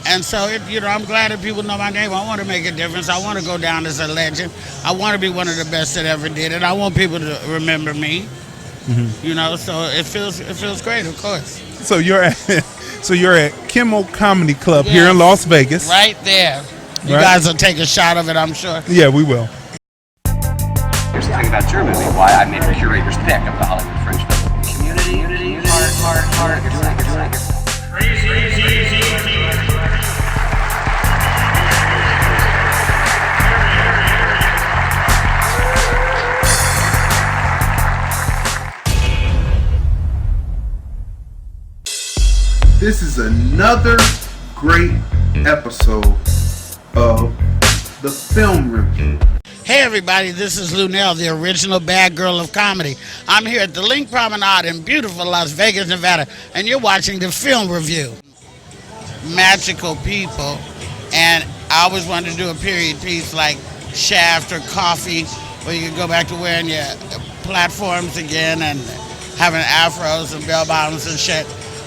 And so, I'm glad that people know my name. I want to make a difference. I want to go down as a legend. I want to be one of the best that ever did it. I want people to remember me. So it feels great, of course. So you're at Kimmel Comedy Club here in Las Vegas. Right there. You guys will take a shot of it, I'm sure. Yeah, we will. Here's the thing about your movie, why I made a curator's pick of the Hollywood Fringe Festival. Community, heart, Crazy Dee. This is another great episode of the Film Review. Hey everybody, this is Luenell, the original bad girl of comedy. I'm here at the Link Promenade in beautiful Las Vegas, Nevada, and you're watching the Film Review. Magical people, and I always wanted to do a period piece like Shaft or Coffee, where you can go back to wearing your platforms again and having afros and bell bottoms and shit.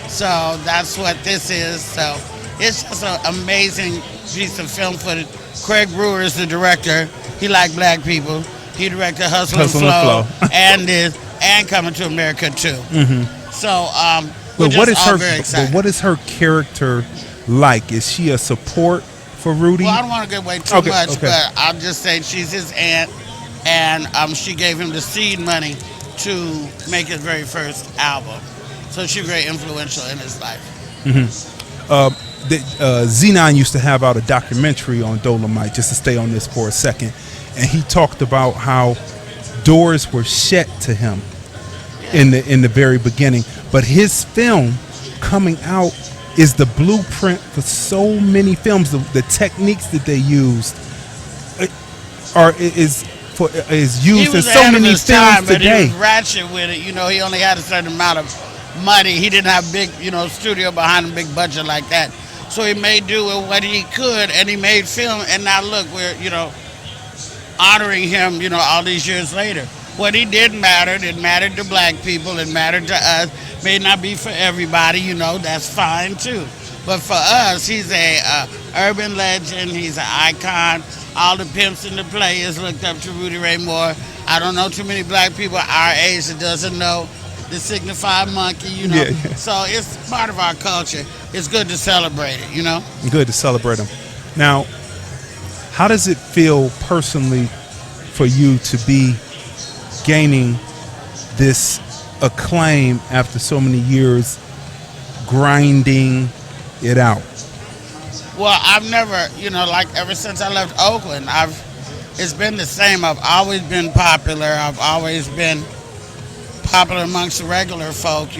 So that's what this is. So it's just an amazing piece of film footage. Craig Brewer is the director. He liked black people. He directed Hustle and Flow and Coming to America too. So we're just all very excited. But what is her character like? Is she a support for Rudy? Well, I don't want to give away too much, but I'll just say she's his aunt, and she gave him the seed money to make his very first album. So she's very influential in his life. Z9 used to have out a documentary on Dolemite, just to stay on this for a second, and he talked about how doors were shut to him in the very beginning, but his film coming out is the blueprint for so many films. The techniques that they used is used in so many films today. He was ratchet with it. He only had a certain amount of money. He didn't have big, studio behind him, big budget like that. So he made do with what he could, and he made film. And now look, we're, honoring him, all these years later. What he did mattered. It mattered to black people. It mattered to us. May not be for everybody, that's fine too. But for us, he's a urban legend. He's an icon. All the pimps and the players looked up to Rudy Ray Moore. I don't know too many black people our age that doesn't know the signified monkey, So it's part of our culture. It's good to celebrate it, Good to celebrate him. Now, how does it feel personally for you to be gaining this acclaim after so many years grinding it out? Well, I've never, ever since I left Oakland, it's been the same. I've always been popular. I've always been popular amongst the regular folk,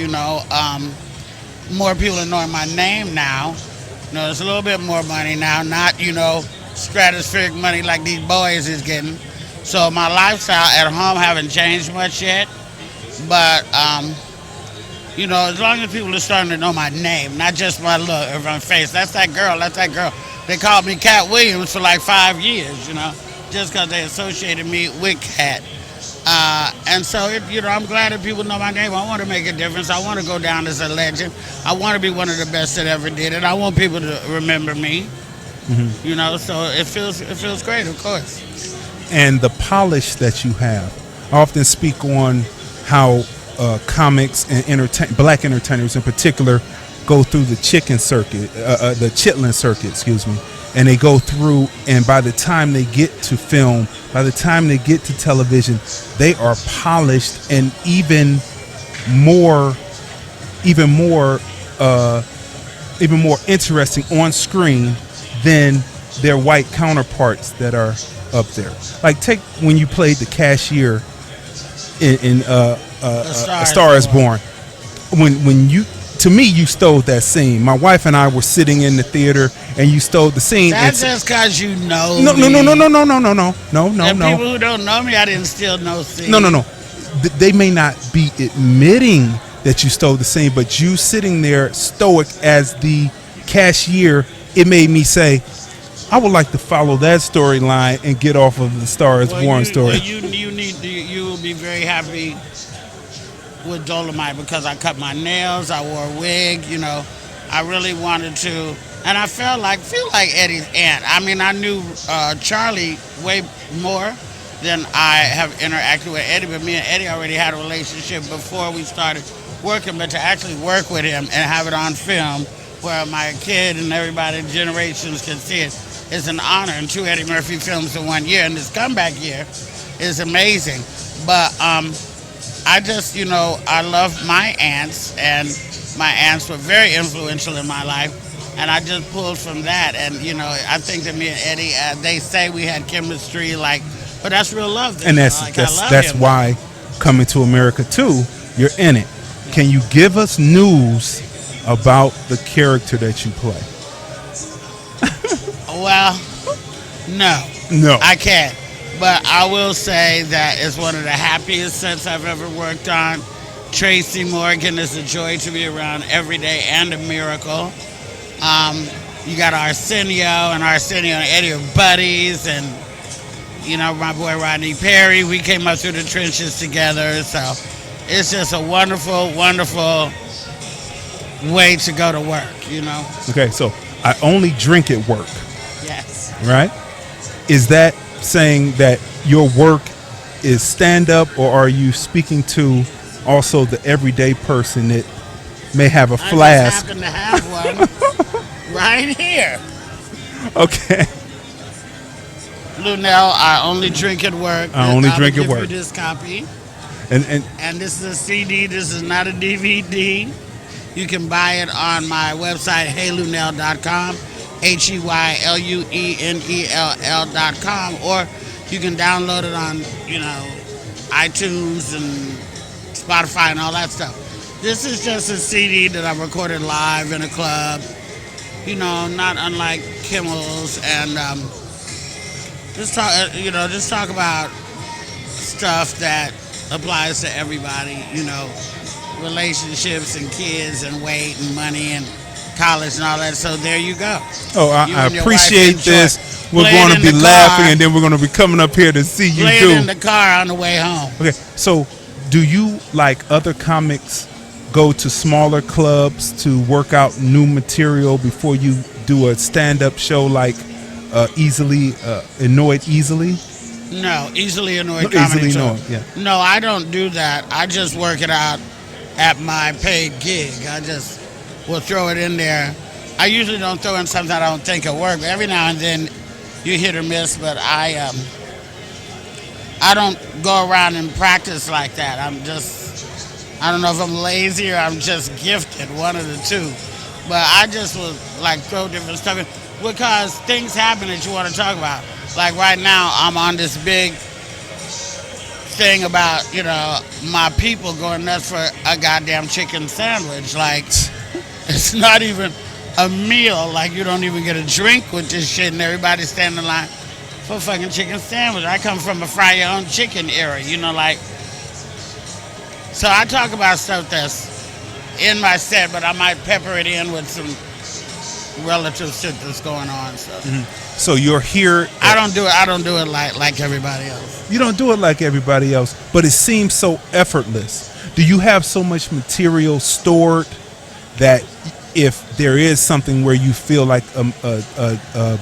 more people are knowing my name now. There's a little bit more money now, not, stratospheric money like these boys is getting. So my lifestyle at home haven't changed much yet. But, as long as people are starting to know my name, not just my look or my face. That's that girl. They called me Cat Williams for like 5 years, just because they associated me with Cat. And so, I'm glad that people know my name. I want to make a difference. I want to go down as a legend. I want to be one of the best that ever did it. I want people to remember me. So it feels great, of course. And the polish that you have. I often speak on how comics and black entertainers in particular go through the chitlin circuit, and they go through, and by the time they get to film, by the time they get to television, they are polished and even more interesting on screen than their white counterparts that are up there. Like, take when you played the cashier in A Star Is Born. When you, to me, you stole that scene. My wife and I were sitting in the theater, and you stole the scene. That's just because you know me. No. And people who don't know me, I didn't steal no scene. No. They may not be admitting that you stole the scene, but you sitting there stoic as the cashier, it made me say, I would like to follow that storyline and get off of the Star Is Born story. You will be very happy with Dolemite because I cut my nails, I wore a wig, I really wanted to And I feel like Eddie's aunt. I mean, I knew Charlie way more than I have interacted with Eddie, but me and Eddie already had a relationship before we started working. But to actually work with him and have it on film, where my kid and everybody, generations can see it, is an honor. And 2 Eddie Murphy films in 1 year, and this comeback year is amazing. But I just, I love my aunts, and my aunts were very influential in my life. And I just pulled from that, and I think that me and Eddie, they say we had chemistry, but that's real love. And that's why Coming to America 2, you're in it. Can you give us news about the character that you play? Well, no, I can't. But I will say that it's one of the happiest sets I've ever worked on. Tracy Morgan is a joy to be around every day and a miracle. You got Arsenio and Eddie are buddies, and my boy Rodney Perry. We came up through the trenches together, so it's just a wonderful, wonderful way to go to work. Okay, so I only drink at work. Yes. Right? Is that saying that your work is stand-up, or are you speaking to also the everyday person that may have a flask? I just happen to have one. Right here. Okay. Luenell, I only drink at work. I only drink at work. You this copy. And this is a CD. This is not a DVD. You can buy it on my website, heyluenell.com, HEYLUENELL.com, or you can download it on, iTunes and Spotify and all that stuff. This is just a CD that I recorded live in a club. Not unlike Kimmel's, and just talk about stuff that applies to everybody. Relationships and kids and weight and money and college and all that. So there you go. Oh, I appreciate this. We're going to be laughing, and then we're going to be coming up here to see you do. Play it in the car on the way home. Okay, so do you, like other comics, go to smaller clubs to work out new material before you do a stand-up show like Annoyed Easily? No, Easily Annoyed Comedy Show. Yeah. No, I don't do that. I just work it out at my paid gig. I just will throw it in there. I usually don't throw in something I don't think will work. Every now and then you hit or miss, but I don't go around and practice like that. I don't know if I'm lazy or I'm just gifted, one of the two. But I just will throw different stuff in because things happen that you want to talk about. Like right now, I'm on this big thing about, my people going nuts for a goddamn chicken sandwich. It's not even a meal. You don't even get a drink with this shit, and everybody's standing in line for a fucking chicken sandwich. I come from a fry your own chicken era, So I talk about stuff that's in my set, but I might pepper it in with some relative shit that's going on. So, So you're here. I don't do it like everybody else. You don't do it like everybody else, but it seems so effortless. Do you have so much material stored that if there is something where you feel like a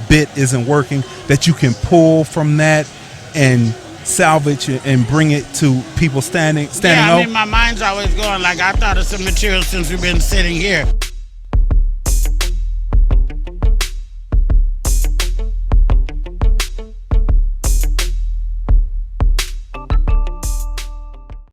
bit isn't working, that you can pull from that and salvage it and bring it to people standing Yeah, up? my mind's always going. I thought of some material since we've been sitting here.